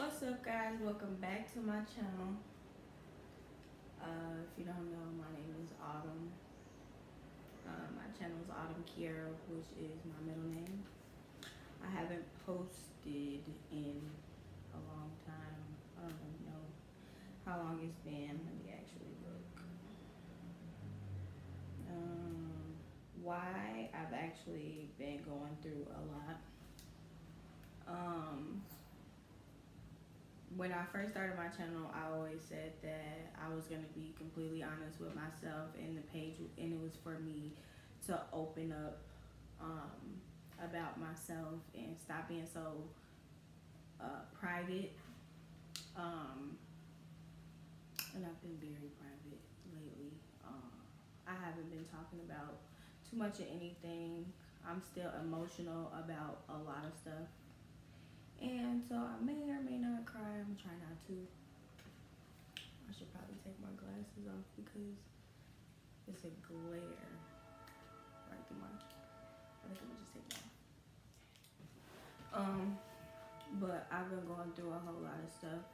What's up, guys? Welcome back to my channel. If you don't know, my name is Autumn. My channel is Autumn.Kieara, which is my middle name. I haven't posted in a long time. I don't even know how long it's been. Let me actually look. Why? I've actually been going through a lot. When I first started my channel, I always said that I was gonna be completely honest with myself, and the page, and it was for me to open up about myself and stop being so private. And I've been very private lately. I haven't been talking about too much of anything. I'm still emotional about a lot of stuff. And so I may or may not cry. I'm gonna try not to. I should probably take my glasses off because it's a glare right through my. I think I'm gonna just take them off. But I've been going through a whole lot of stuff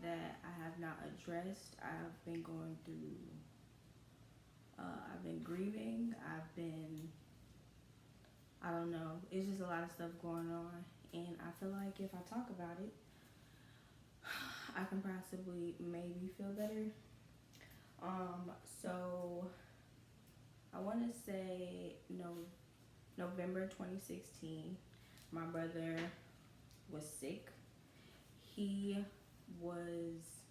that I have not addressed. I've been going through. I've been grieving. I've been. I don't know. It's just a lot of stuff going on, and I feel like if I talk about it, I can possibly maybe feel better. So I want to say November 2016, my brother was sick. He was,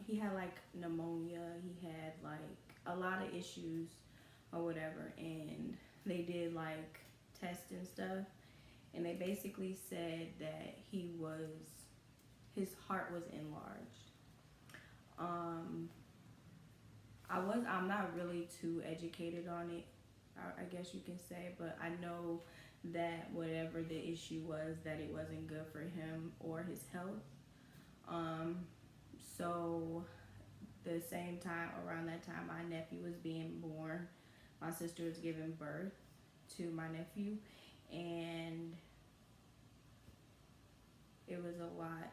he had like pneumonia. He had like a lot of issues or whatever, and they did like tests and stuff, and they basically said that his heart was enlarged. I'm not really too educated on it, I guess you can say, but I know that whatever the issue was, that it wasn't good for him or his health. So the same time, around that time, my nephew was being born. My sister was giving birth to my nephew, and it was a lot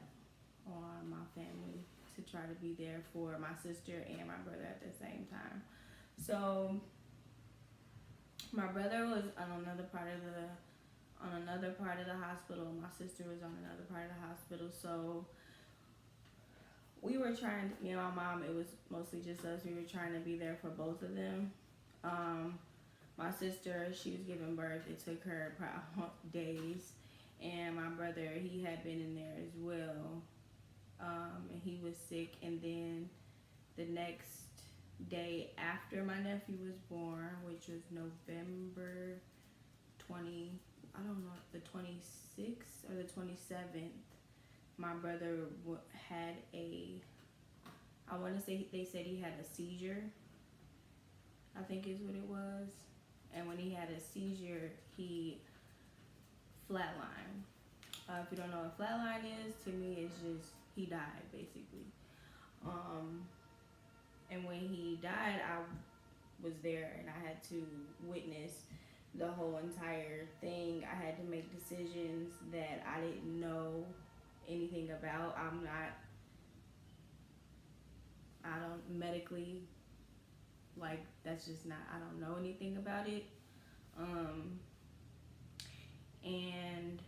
on my family to try to be there for my sister and my brother at the same time. So my brother was on another part of the hospital. My sister was on another part of the hospital. So we were trying, me and my mom, it was mostly just us. We were trying to be there for both of them. My sister, she was giving birth. It took her probably days. And my brother, he had been in there as well. And he was sick. And then the next day after my nephew was born, which was November 20, I don't know, the 26th or the 27th, my brother had I want to say they said he had a seizure, I think is what it was. And when he had a seizure, he flatlined. If you don't know what flatline is, to me it's just he died basically. And when he died, I was there and I had to witness the whole entire thing. I had to make decisions that I didn't know anything about. I don't medically, like, that's just not, I don't know anything about it. And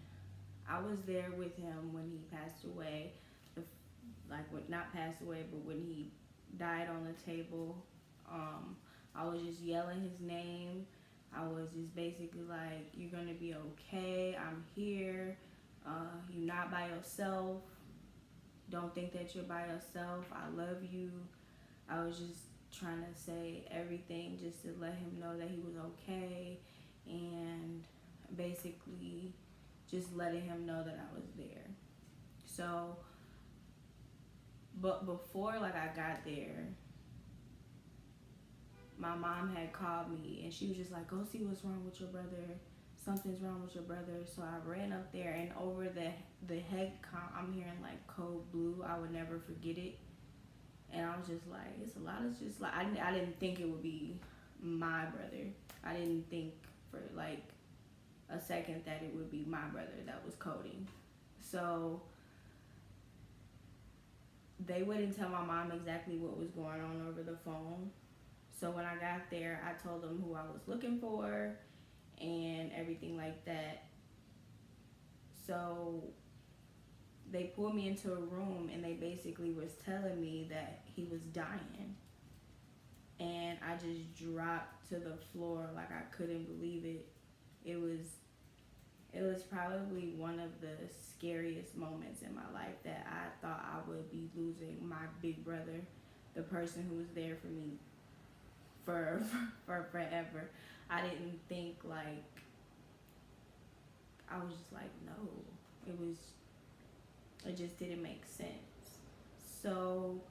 I was there with him when he passed away. Not passed away, but when he died on the table. I was just yelling his name. I was just basically like, you're gonna be okay, I'm here, you're not by yourself, don't think that you're by yourself, I love you. I was just trying to say everything just to let him know that he was okay, and basically just letting him know that I was there. So, but before I got there, my mom had called me and she was just like, go see what's wrong with your brother. Something's wrong with your brother. So I ran up there, and over the head I'm hearing like code blue. I would never forget it. And I was just like, it's a lot of just like, I didn't think it would be my brother. I didn't think for like a second that it would be my brother that was coding. So they wouldn't tell my mom exactly what was going on over the phone. So when I got there, I told them who I was looking for and everything like that. So they pulled me into a room and they basically was telling me that he was dying. And I just dropped to the floor like I couldn't believe it. It was probably one of the scariest moments in my life, that I thought I would be losing my big brother, the person who was there for me for for forever. I didn't think, like, I was just like, no. It just didn't make sense. So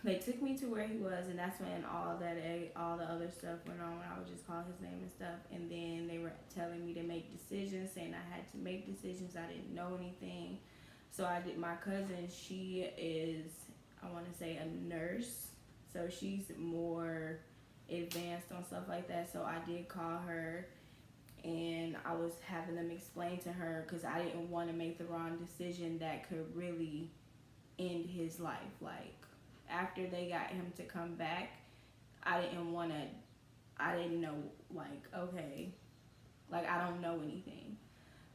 they took me to where he was, and that's when all the other stuff went on, when I would just call his name and stuff. And then they were telling me to make decisions, saying I had to make decisions. I didn't know anything. So I did. My cousin, she is, I want to say, a nurse. So she's more advanced on stuff like that. So I did call her, and I was having them explain to her, because I didn't want to make the wrong decision that could really end his life. Like, after they got him to come back, I didn't know, like, okay, like, I don't know anything.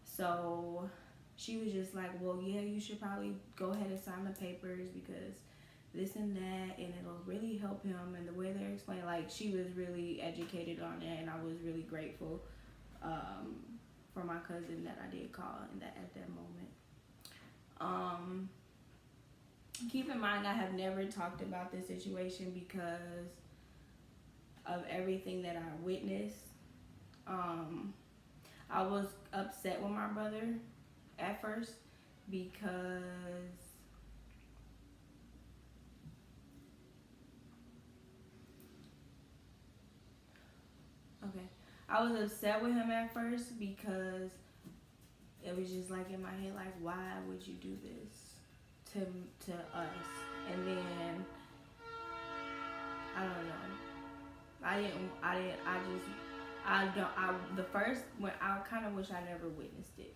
So she was just like, well, yeah, you should probably go ahead and sign the papers, because this and that, and it'll really help him. And the way they're explaining, like, she was really educated on it, and I was really grateful for my cousin that I did call at that moment. Keep in mind, I have never talked about this situation because of everything that I witnessed. I was upset with my brother at first because I was upset with him at first because it was just like in my head, like, why would you do this to us? And then I don't know. The first, when I kind of wish I never witnessed it.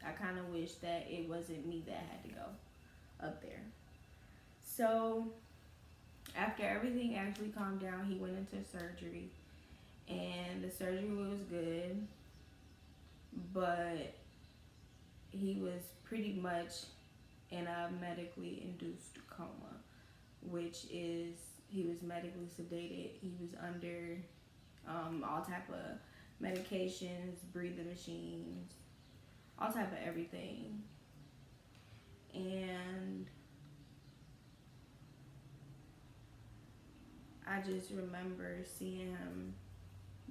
I kind of wish that it wasn't me that had to go up there. So after everything actually calmed down, he went into surgery, and the surgery was good, but he was pretty much in a medically induced coma, which is, he was medically sedated. He was under all type of medications, breathing machines, all type of everything. And I just remember seeing him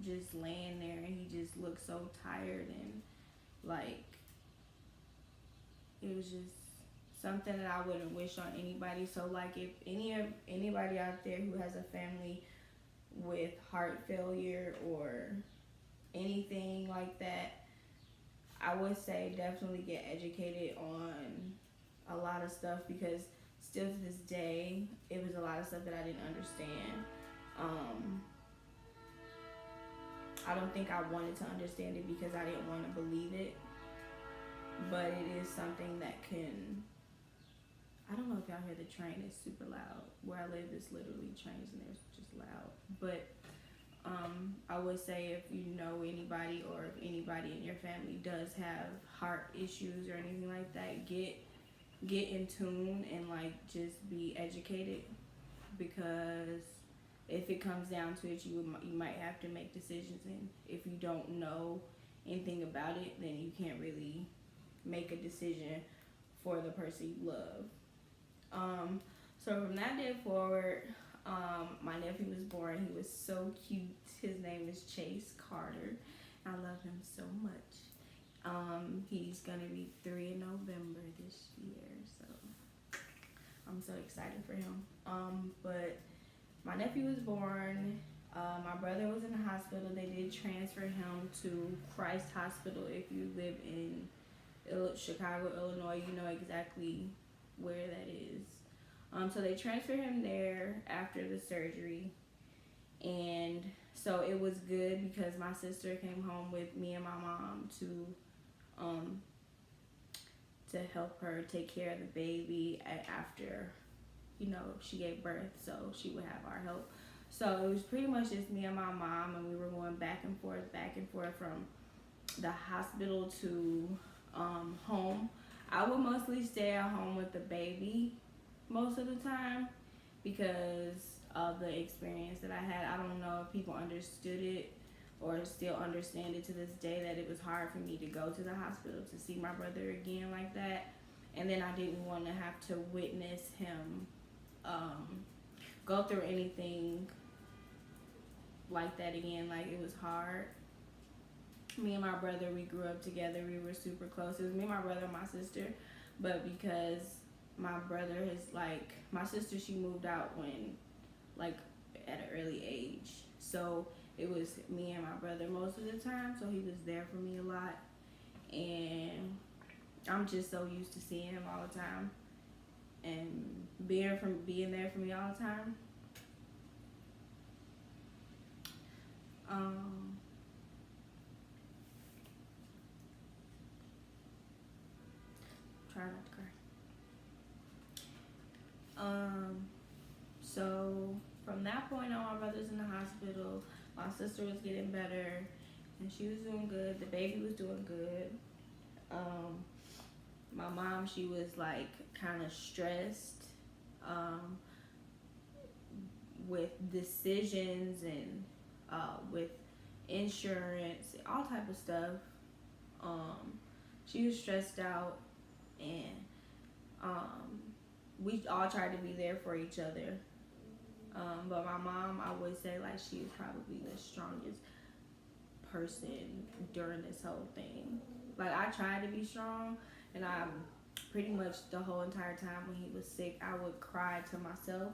just laying there, and he just looked so tired, and like, it was just something that I wouldn't wish on anybody. So like, if anybody out there who has a family with heart failure or anything like that, I would say definitely get educated on a lot of stuff, because still to this day, it was a lot of stuff that I didn't understand. I don't think I wanted to understand it because I didn't want to believe it, but it is something that can, I don't know if y'all hear the train, it's super loud. Where I live is literally trains, and they're just loud. But I would say, if you know anybody, or if anybody in your family does have heart issues or anything like that, get in tune and like just be educated, because if it comes down to it, you might have to make decisions, and if you don't know anything about it, then you can't really make a decision for the person you love. So from that day forward, my nephew was born. He was so cute. His name is Chase Carter. I love him so much. He's gonna be 3 in November this year, so I'm so excited for him. But my nephew was born. My brother was in the hospital. They did transfer him to Christ Hospital. If you live in Chicago, Illinois, you know exactly where that is. So they transferred him there after the surgery, and So it was good because my sister came home with me and my mom um, to help her take care of the baby after, you know, she gave birth, so she would have our help. So it was pretty much just me and my mom, and we were going back and forth from the hospital to home. I would mostly stay at home with the baby most of the time because of the experience that I had. I don't know if people understood it or still understand it to this day, that it was hard for me to go to the hospital to see my brother again like that. And then I didn't want to have to witness him go through anything like that again. Like, it was hard. Me and my brother, we grew up together. We were super close. It was me, my brother, and my sister. But because my brother is like, my sister, she moved out when, like, at an early age. So it was me and my brother most of the time. So he was there for me a lot. And I'm just so used to seeing him all the time. And being there for me all the time. Try not to cry. So from that point on, my brother's in the hospital. My sister was getting better, and she was doing good. The baby was doing good. My mom, she was like kind of stressed with decisions and with insurance, all type of stuff. She was stressed out, and we all tried to be there for each other. But my mom, I would say, like, she was probably the strongest person during this whole thing. Like, I tried to be strong, and I pretty much the whole entire time when he was sick, I would cry to myself.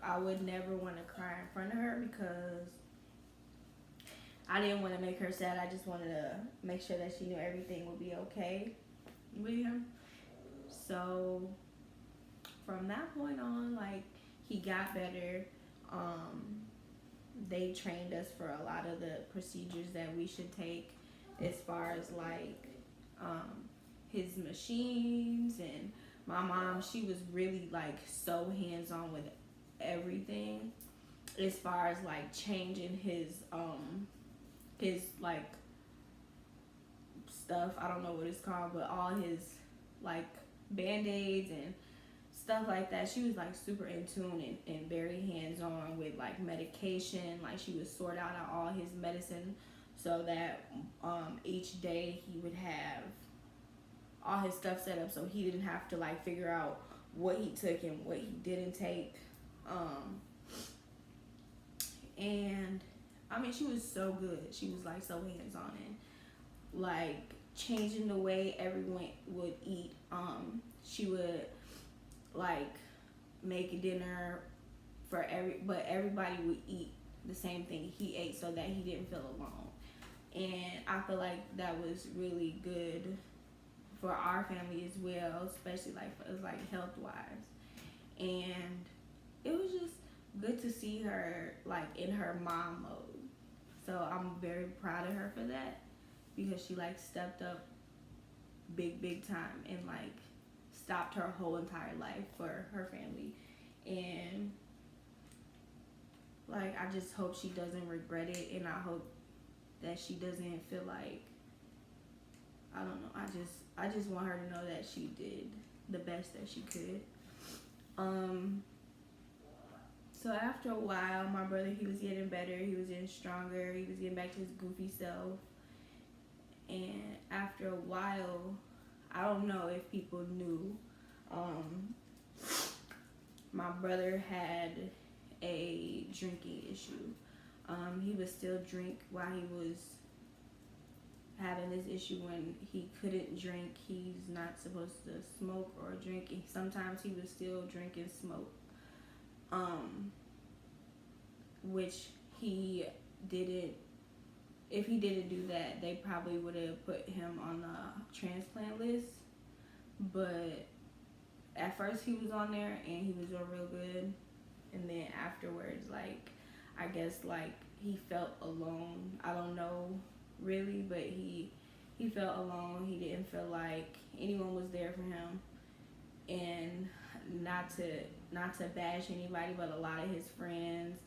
I would never want to cry in front of her because I didn't want to make her sad. I just wanted to make sure that she knew everything would be okay with him. So from that point on, like, he got better. They trained us for a lot of the procedures that we should take, as far as like his machines. And my mom, she was really like so hands-on with everything, as far as like changing his like stuff. I don't know what it's called, but all his like band-aids and stuff like that. She was like super in tune and very hands-on with like medication. Like, she would sort out all his medicine so that each day he would have all his stuff set up, so he didn't have to like figure out what he took and what he didn't take. And I mean, she was so good. She was like so hands-on and like changing the way everyone would eat. She would like make dinner for but everybody would eat the same thing he ate so that he didn't feel alone. And I feel like that was really good for our family as well, especially like for us, like health wise. And it was just good to see her like in her mom mode. So I'm very proud of her for that, because she like stepped up big time and like stopped her whole entire life for her family. And like, I just hope she doesn't regret it, and I hope that she doesn't feel like, I don't know, I just want her to know that she did the best that she could. So after a while, my brother, he was getting better, he was getting stronger, he was getting back to his goofy self. And after a while, I don't know if people knew, my brother had a drinking issue. He would still drink while he was having this issue. When he couldn't drink, he's not supposed to smoke or drink. And sometimes he would still drink and smoke, which he didn't. If he didn't do that, they probably would have put him on the transplant list. But at first he was on there and he was doing real good. And then afterwards, like, I guess like he felt alone. I don't know really, but he felt alone. He didn't feel like anyone was there for him. And not to bash anybody, but a lot of his friends,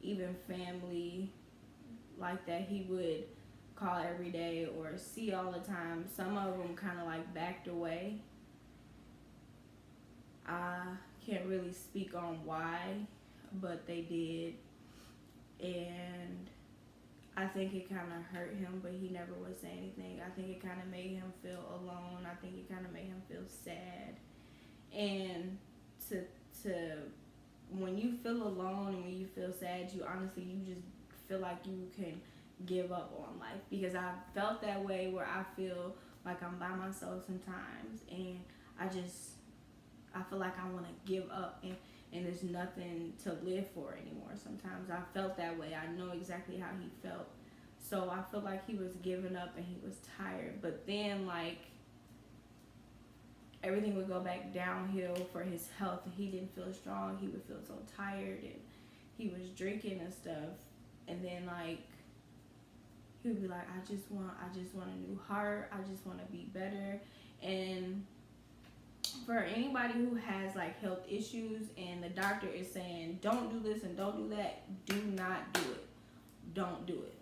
even family like that he would call every day or see all the time, some of them kind of like backed away. I can't really speak on why, but they did. And I think it kind of hurt him, but he never would say anything. I think it kind of made him feel alone. I think it kind of made him feel sad. And to when you feel alone and when you feel sad, you honestly, you just feel like you can give up on life. Because I felt that way where I feel like I'm by myself sometimes, and I feel like I want to give up, and there's nothing to live for anymore. Sometimes I felt that way. I know exactly how he felt. So I feel like he was giving up and he was tired. But then like everything would go back downhill for his health. He didn't feel strong. He would feel so tired, and he was drinking and stuff. And then like he would be like, I just want a new heart. I just want to be better. And for anybody who has like health issues and the doctor is saying don't do this and don't do that, do not do it. Don't do it.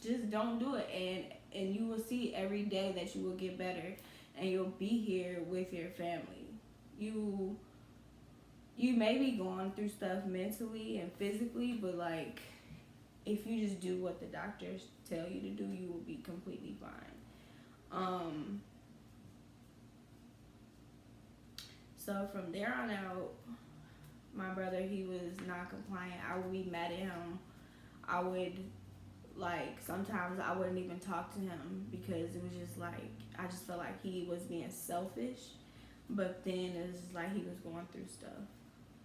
Just don't do it. And you will see every day that you will get better, and you'll be here with your family. You may be going through stuff mentally and physically, but like if you just do what the doctors tell you to do, you will be completely fine. So from there on out, my brother, he was not compliant. I would be mad at him. I would, like, sometimes I wouldn't even talk to him because it was just like, I just felt like he was being selfish. But then it was like he was going through stuff.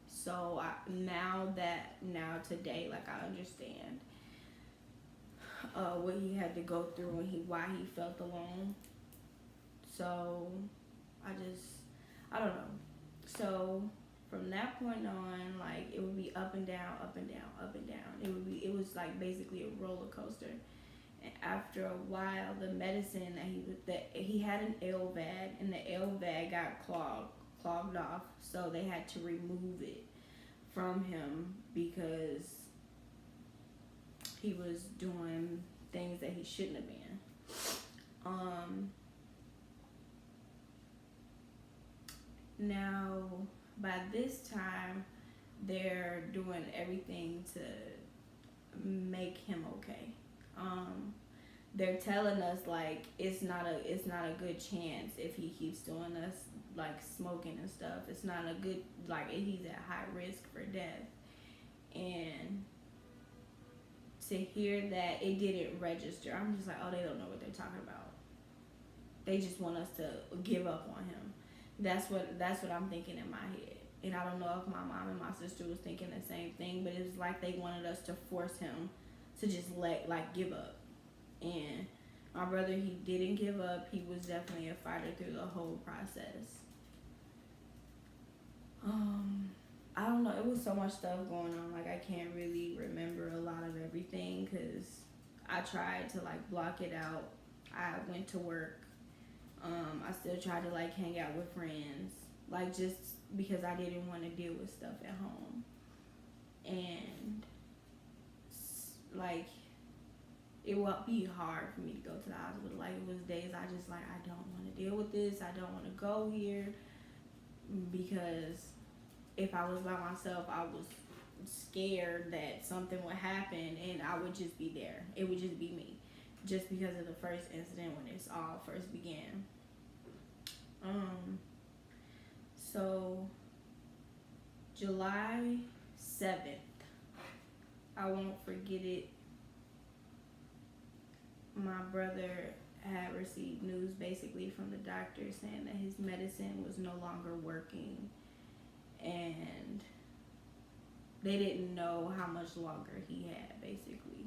So now today, like, I understand what he had to go through and why he felt alone. So I don't know. So from that point on, like it would be up and down, up and down, up and down. It was like basically a roller coaster. And after a while, the medicine that he had an LVAD, and the LVAD got clogged off, so they had to remove it from him because he was doing things that he shouldn't have been. Now, by this time, they're doing everything to make him okay. They're telling us like it's not a good chance if he keeps doing us like smoking and stuff. It's not a good, like he's at high risk for death. And to hear that it didn't register, I'm just like, oh, they don't know what they're talking about. They just want us to give up on him. That's what I'm thinking in my head. And I don't know if my mom and my sister was thinking the same thing, but it was like they wanted us to force him to just give up. And my brother, he didn't give up. He was definitely a fighter through the whole process. I don't know. It was so much stuff going on. Like I can't really remember a lot of everything because I tried to like block it out. I went to work. I still tried to like hang out with friends, like just because I didn't want to deal with stuff at home. And like it would be hard for me to go to the hospital. Like it was days I just like, I don't want to deal with this. I don't want to go here because if I was by myself, I was scared that something would happen and I would just be there. It would just be me. Just because of the first incident when this all first began. So July 7th, I won't forget it. My brother had received news basically from the doctor saying that his medicine was no longer working, and they didn't know how much longer he had basically.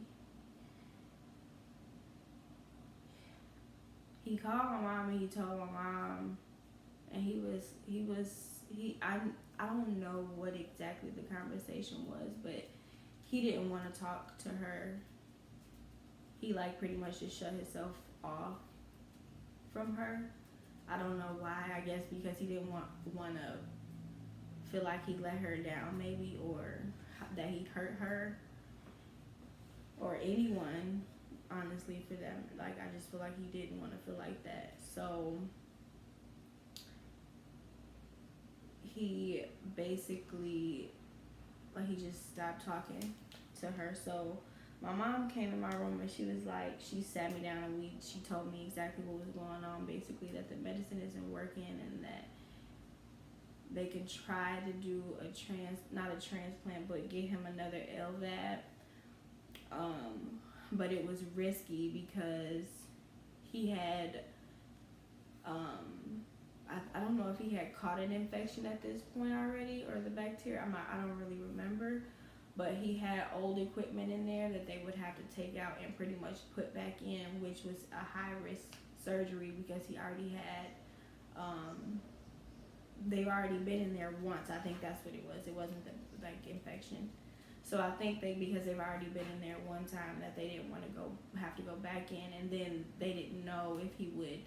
He called my mom and he told my mom, and I don't know what exactly the conversation was, but he didn't want to talk to her. He like pretty much just shut himself off from her. I don't know why. I guess because he didn't want to feel like he let her down, maybe, or that he hurt her or anyone. Honestly, for them, like I just feel like he didn't want to feel like that. So he basically like he just stopped talking to her. So my mom came in my room and she was like, she sat me down and she told me exactly what was going on. Basically, that the medicine isn't working and that they can try to do not a transplant, but get him another LVAD. But it was risky because he had, I don't know if he had caught an infection at this point already or the bacteria. I don't really remember. But he had old equipment in there that they would have to take out and pretty much put back in, which was a high risk surgery because he already had, they've already been in there once. I think that's what it was. It wasn't the like infection. So I think because they've already been in there one time, that they didn't want to have to go back in, and then they didn't know if he would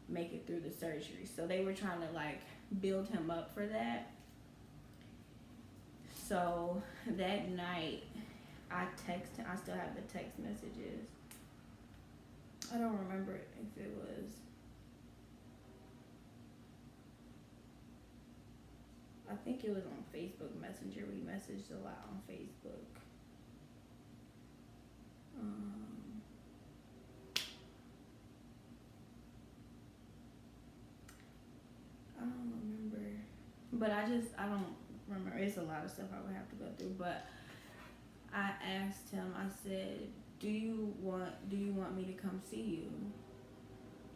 make it through the surgery. So they were trying to like build him up for that. So that night, I still have the text messages. I don't remember if it was. I think it was on Facebook Messenger. We messaged a lot on Facebook. I don't remember. But I don't remember. It's a lot of stuff I would have to go through. But I asked him, I said, do you want me to come see you?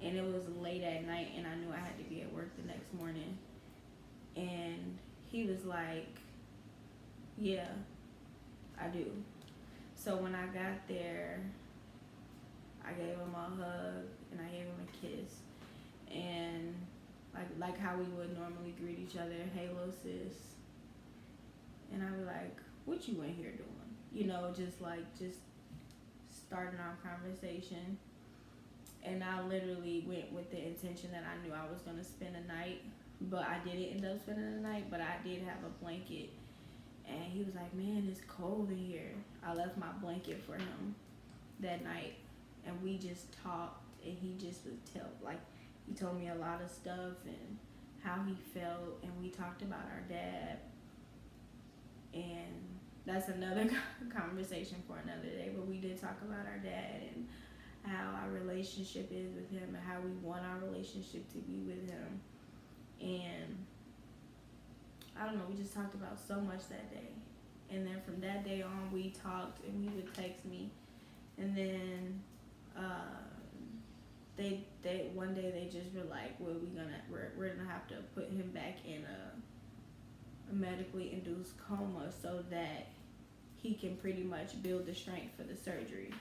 And it was late at night and I knew I had to be at work the next morning. And he was like, yeah, I do. So when I got there, I gave him a hug and I gave him a kiss. And like how we would normally greet each other, hey, little sis. And I was like, what you in here doing? You know, just starting our conversation. And I literally went with the intention that I knew I was going to spend a night. But I didn't end up spending the night, but I did have a blanket. And he was like, man, it's cold in here. I left my blanket for him that night. And we just talked, and he just would he told me a lot of stuff and how he felt. And we talked about our dad. And that's another conversation for another day. But we did talk about our dad and how our relationship is with him and how we want our relationship to be with him. And I don't know, we just talked about so much that day. And then from that day on, we talked and he would text me. And then they one day they just were like, well, we're gonna have to put him back in a medically induced coma so that he can pretty much build the strength for the surgery.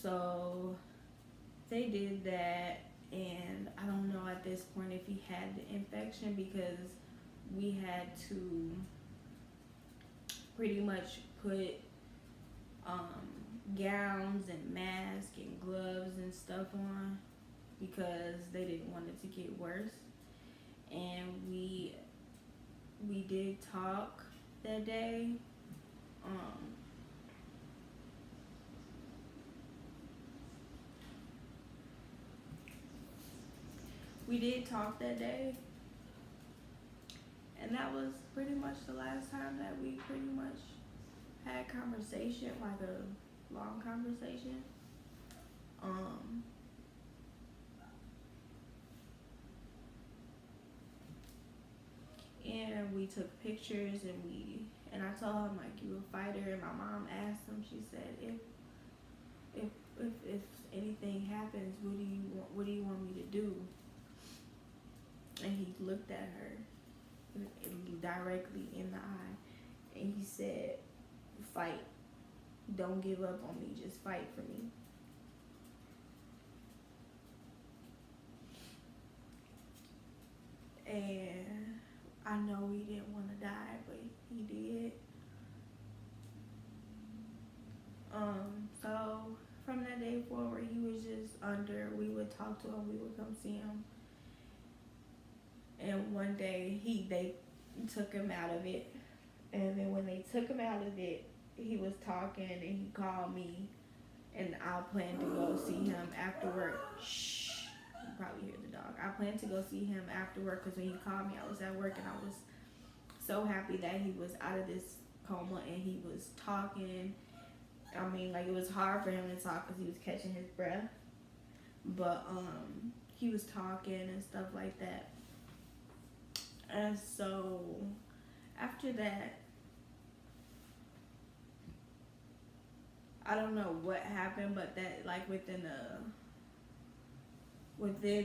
So they did that, and I don't know at this point if he had the infection because we had to pretty much put gowns and masks and gloves and stuff on because they didn't want it to get worse. And we did talk that day. We did talk that day, and that was pretty much the last time that we pretty much had conversation, like a long conversation. And we took pictures, and I told him like, you a fighter. And my mom asked him, she said, if anything happens, what do you want me to do? And he looked at her directly in the eye, and he said, fight. Don't give up on me, just fight for me. And I know he didn't want to die, but he from that day forward, he was just under. We would talk to him. We would come see him. And one day, they took him out of it. And then when they took him out of it, he was talking and he called me. And I planned to go see him after work. Shh. You probably hear the dog. I planned to go see him after work because when he called me, I was at work and I was so happy that he was out of this coma and he was talking. I mean, like, it was hard for him to talk because he was catching his breath. But he was talking and stuff like that. And so after that, I don't know what happened, but that, like, within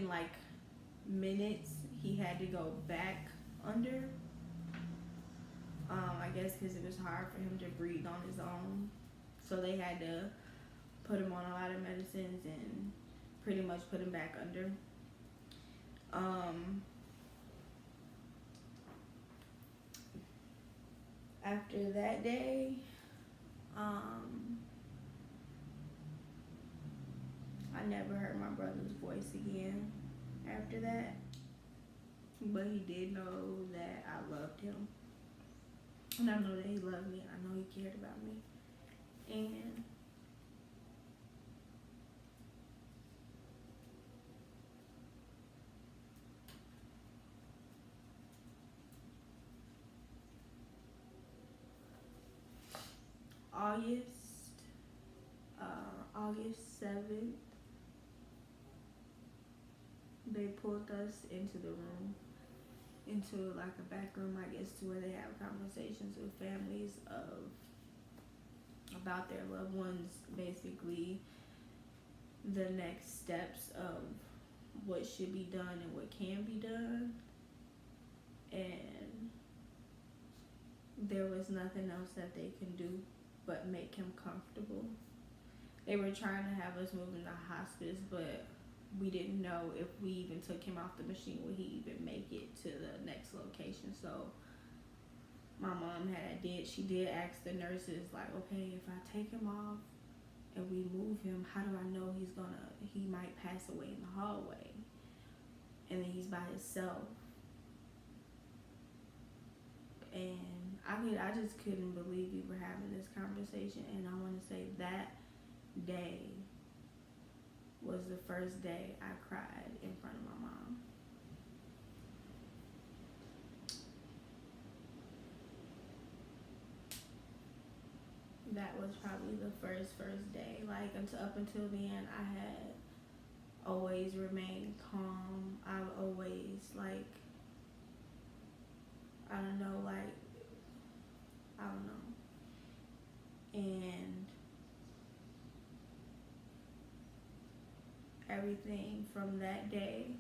like minutes, he had to go back under. I guess because it was hard for him to breathe on his own. So they had to put him on a lot of medicines and pretty much put him back under. After that day, I never heard my brother's voice again after that. But he did know that I loved him. And I know that he loved me. I know he cared about me. And August 7th, they pulled us into the room, into like a back room, I guess, to where they have conversations with families about their loved ones, basically the next steps of what should be done and what can be done. And there was nothing else that they can do but make him comfortable. They were trying to have us move into hospice, but we didn't know if we even took him off the machine, would he even make it to the next location. So my mom she did ask the nurses, like, okay, if I take him off and we move him, how do I know he might pass away in the hallway and then he's by himself. And I just couldn't believe we were having this conversation. And I want to say that day was the first day I cried in front of my mom. That was probably the first day. Like, up until then, I had always remained calm. I've always, like, I don't know. And everything from that day,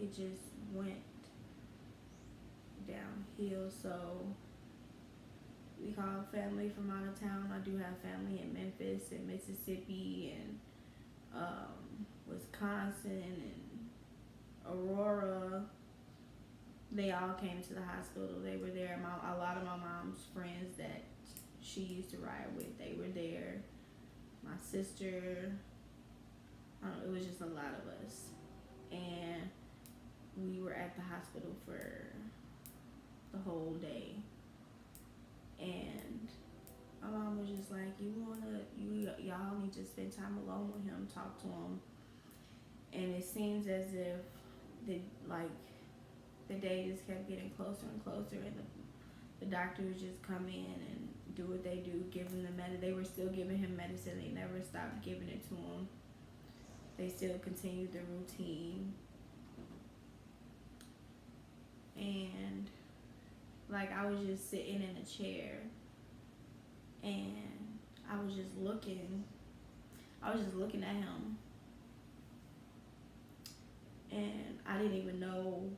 it just went downhill. So we called family from out of town. I do have family in Memphis and Mississippi and Wisconsin and Aurora. They all came to the hospital. They were there. A lot of my mom's friends that she used to ride with, they were there. My sister, it was just a lot of us. And we were at the hospital for the whole day. And my mom was just like, y'all need to spend time alone with him, talk to him. And it seems as if the day just kept getting closer and closer, and the doctors just come in and do what they do, give him the medicine. They were still giving him medicine. They never stopped giving it to him. They still continued the routine. And like, I was just sitting in a chair and I was just looking at him, and I didn't even know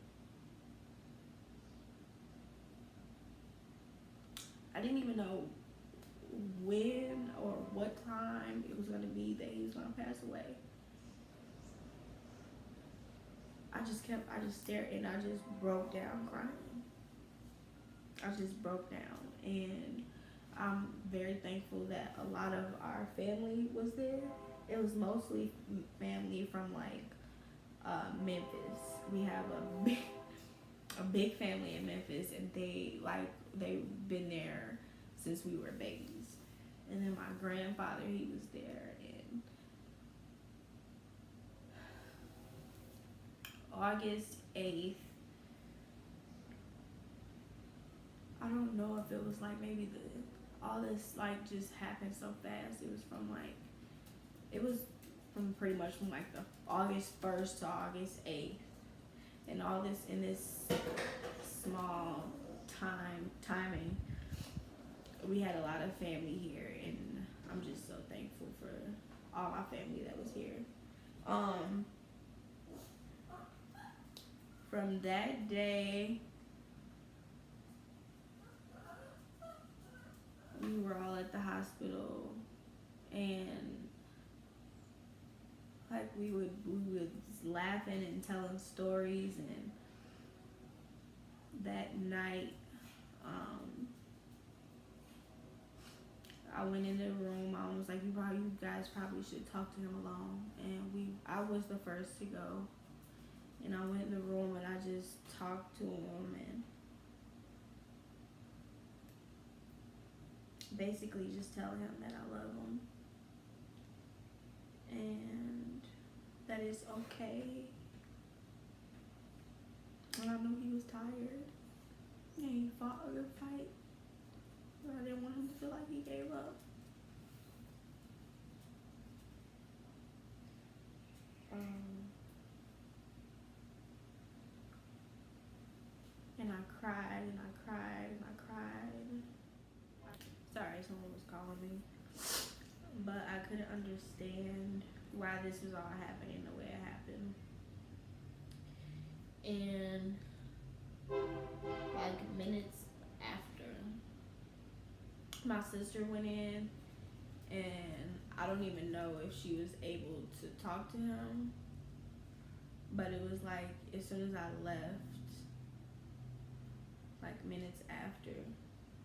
when or what time it was going to be that he was going to pass away. I just stared and I just broke down crying. I just broke down, and I'm very thankful that a lot of our family was there. It was mostly family from like Memphis. We have a big family in Memphis, and they've been there since we were babies. And then my grandfather, he was there in August 8th. I don't know if it was like maybe all this like just happened so fast. It was from pretty much from like the August 1st to August 8th, and all this in this small timing. We had a lot of family here, and I'm just so thankful for all my family that was here. From that day, we were all at the hospital, and like we would laughing and telling stories. And that night, I went in the room. I was like, you guys probably should talk to him alone. And I was the first to go, and I went in the room and I just talked to him and basically just tell him that I love him and that it's okay. And I knew he was tired and he fought a good fight, but I didn't want him to feel like he gave up. And I cried and I cried and I cried. Sorry, someone was calling me. But I couldn't understand why this was all happening the way it happened. And like minutes after, my sister went in, and I don't even know if she was able to talk to him, but it was like as soon as I left, like minutes after,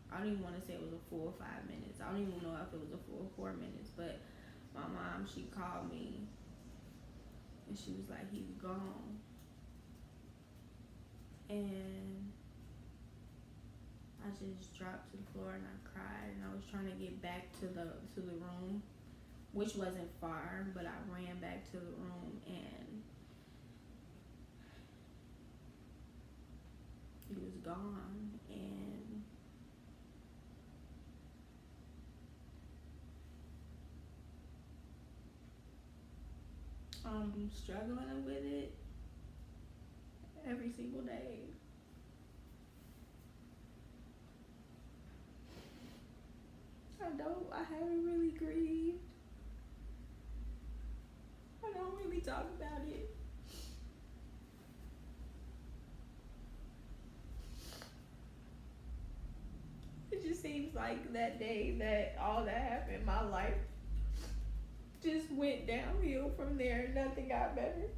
I don't even want to say it was a full 5 minutes. I don't even know if it was a full 4 minutes, but my mom, she called me and she was like, he's gone. And I just dropped to the floor and I cried, and I was trying to get back to the room, which wasn't far, but I ran back to the room and he was gone. And I'm struggling with it every single day. I haven't really grieved. I don't really talk about it. It just seems like that day that all that happened, my life just went downhill from there. Nothing got better.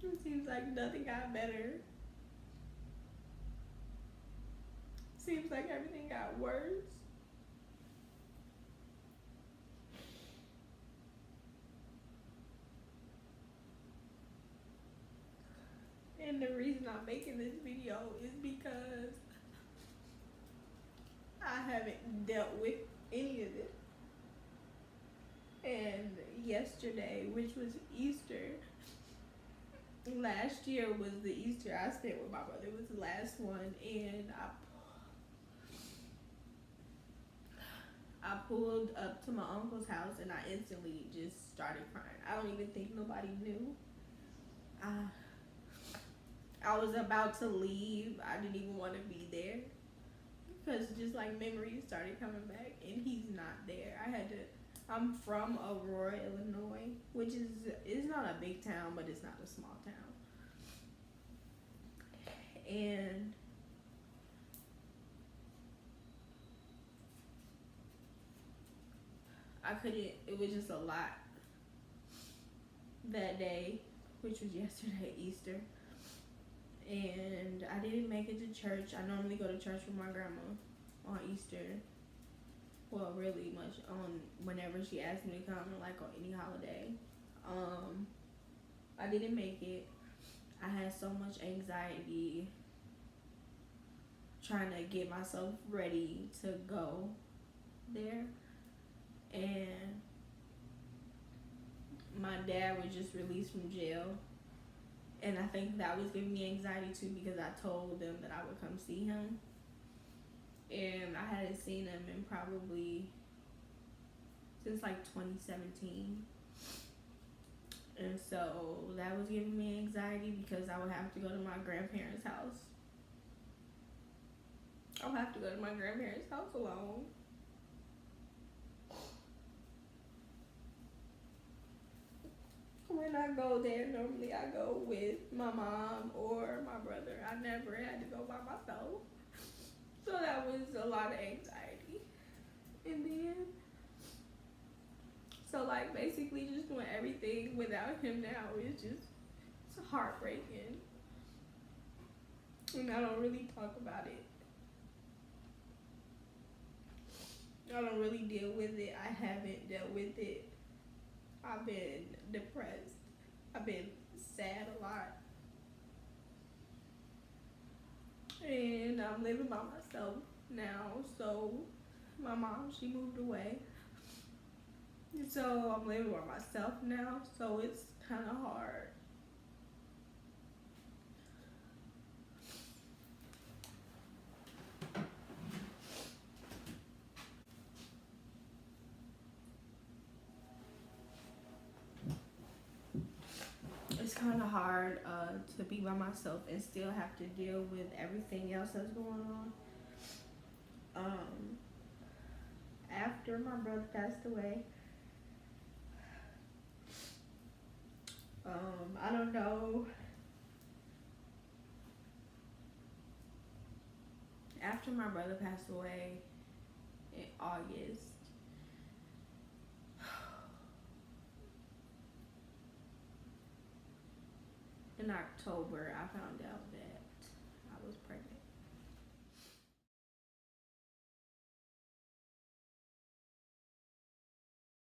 It seems like nothing got better. Seems like everything got worse. And the reason I'm making this video is because I haven't dealt with any of it. And yesterday, which was Easter, last year was the Easter I spent with my brother. It was the last one, and I pulled up to my uncle's house and I instantly just started crying. I don't even think nobody knew. I was about to leave. I didn't even want to be there because just like memories started coming back, and he's not there. I'm from Aurora, Illinois, which is not a big town, but it's not a small town. And it was just a lot that day, which was yesterday, Easter. and I didn't make it to church. I normally go to church with my grandma on Easter. Well, really much on whenever she asked me to come, like on any holiday. I didn't make it. I had so much anxiety trying to get myself ready to go there, and my dad was just released from jail, and I think that was giving me anxiety too because I told them that I would come see him, and I hadn't seen him in probably since like 2017. And so that was giving me anxiety because I would have to go to my grandparents' house. I would have to go to my grandparents' house alone. When I go there, normally I go with my mom or my brother. I never had to go by myself. So that was a lot of anxiety. And then, so like basically just doing everything without him now is just, it's heartbreaking. And I don't really talk about it. I don't really deal with it. I haven't dealt with it. I've been depressed. I've been sad a lot. And I'm living by myself now. So my mom, she moved away. So I'm living by myself now. So it's kind of hard. It's kind of hard to be by myself and still have to deal with everything else that's going on. After my brother passed away, I don't know. After my brother passed away in August, in October, I found out that I was pregnant.